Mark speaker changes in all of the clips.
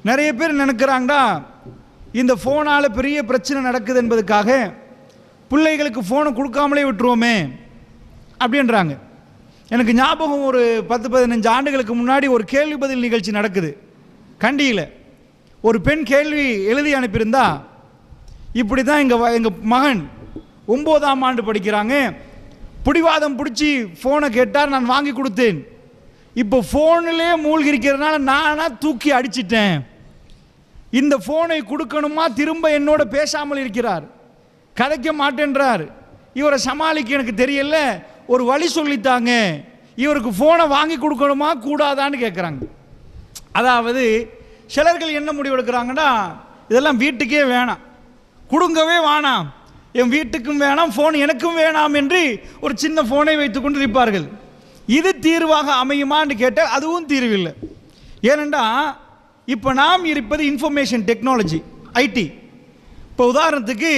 Speaker 1: நிறைய பேர் நினைக்கிறாங்கடா இந்த ஃபோனால் பெரிய பிரச்சனை நடக்குது என்பதுக்காக பிள்ளைகளுக்கு ஃபோனை கொடுக்காமலே விட்டுருவோமே அப்படின்றாங்க. எனக்கு ஞாபகம், ஒரு 10-15 ஆண்டுகளுக்கு முன்னாடி ஒரு கேள்வி பதில் நிகழ்ச்சி நடக்குது கண்டியில். ஒரு பெண் கேள்வி எழுதி அனுப்பியிருந்தா, இப்படி தான் எங்கள் மகன் 9ஆம் ஆண்டு படிக்கிறாங்க, பிடிவாதம் பிடிச்சி ஃபோனை கேட்டார், நான் வாங்கி கொடுத்தேன். இப்போ ஃபோனிலே மூழ்கி இருக்கிறதுனால நானா தூக்கி அடிச்சிட்டேன். இந்த ஃபோனை கொடுக்கணுமா, திரும்ப என்னோட பேசாமல் இருக்கிறார், கதைக்க மாட்டேன்றார். இவரை சமாளிக்க எனக்கு தெரியல, ஒரு வழி சொல்லித்தாங்க, இவருக்கு ஃபோனை வாங்கி கொடுக்கணுமா கூடாதான்னு கேட்குறாங்க. அதாவது சிலர்கள் என்ன முடிவு எடுக்கிறாங்கன்னா, இதெல்லாம் வீட்டுக்கே வேணாம், கொடுங்கவே வேணாம், என் வீட்டுக்கும் வேணாம், ஃபோன் எனக்கும் வேணாம் என்று ஒரு சின்ன ஃபோனை வைத்துக்கொண்டு இருப்பார்கள். இது தீர்வாக அமையுமான்னு கேட்டால் அதுவும் தீர்வில்லை. ஏனென்றா இப்போ நாம் இருப்பது இன்ஃபர்மேஷன் டெக்னாலஜி, ஐடி. இப்போ உதாரணத்துக்கு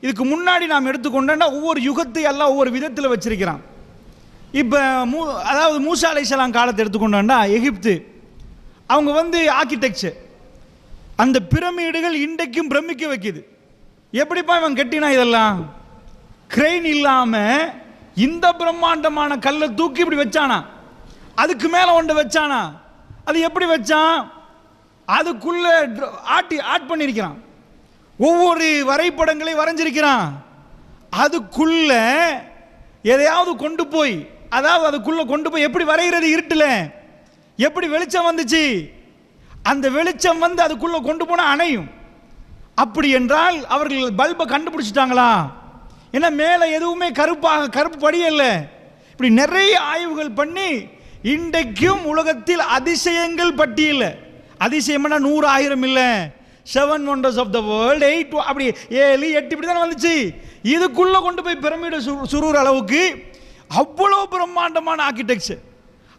Speaker 1: இதுக்கு முன்னாடி நாம் எடுத்துக்கொண்டோன்னா ஒவ்வொரு யுகத்தை எல்லாம் ஒவ்வொரு விதத்தில் வச்சிருக்கிறான். இப்போ அதாவது மூசா அலைஹிஸ்ஸலாம் காலத்தை எடுத்துக்கொண்டோன்னா எகிப்து, அவங்க ஆர்கிடெக்சர், அந்த பிரமிடுகள் இன்றைக்கும் பிரமிக்க வைக்குது. எப்படிப்பா இவன் கட்டினா இதெல்லாம்? கிரெயின் இல்லாமல் இந்த பிரம்மாண்டமான கல்லை தூக்கி இப்படி வச்சானா, அதுக்கு மேலே ஒன்றை வச்சானா, அது எப்படி வச்சான்? அதுக்குள்ள ஆட் பண்ணியிருக்கிறான், ஒவ்வொரு வரைபடங்களை வரைஞ்சிருக்கிறான். அதுக்குள்ள எதையாவது கொண்டு போய், அதாவது அதுக்குள்ள கொண்டு போய் எப்படி வரைகிறது? இருட்டுல எப்படி வெளிச்சம் வந்துச்சு? அந்த வெளிச்சம் அதுக்குள்ள கொண்டு போனா அணையும். அப்படி என்றால் அவர்கள் பல்பை கண்டுபிடிச்சிட்டாங்களா? ஏன்னா மேலே எதுவுமே கருப்பு படியல்ல. இப்படி நிறைய ஆய்வுகள் பண்ணி இன்றைக்கும் உலகத்தில் அதிசயங்கள் பட்டியல், அதிசயம்னா 100-1000 இல்லை, 7 wonders of the world, 8 அப்படி 7 8 இப்படி தானே வந்துச்சு. இதுக்குள்ள கொண்டு போய் பிரமிடு சுருற அளவுக்கு அவ்வளோ பிரம்மாண்டமான ஆர்கிடெக்சர்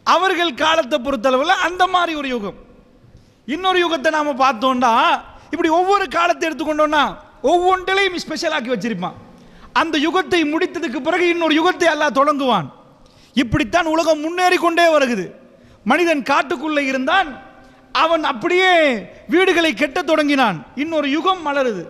Speaker 1: அவர்கள் காலத்தை பொறுத்தளவில் அந்த மாதிரி ஒரு யுகம். இன்னொரு யுகத்தை நாம பார்த்தோம்னா, இப்படி ஒவ்வொரு காலத்தை எடுத்துக்கொண்டோம்னா ஒவ்வொன்றிலையும் ஸ்பெஷல் ஆக்கி வச்சிருப்பான். அந்த யுகத்தை முடித்ததுக்கு பிறகு இன்னொரு யுகத்தை அல்லாஹ் தொடங்குவான். இப்படித்தான் உலகம் முன்னேறி கொண்டே வருகிறது. மனிதன் காட்டுக்குள்ளே இருந்தான், அவன் அப்படியே வீடுகளை கெட்ட தொடங்கினான், இன்னொரு யுகம் மலருது.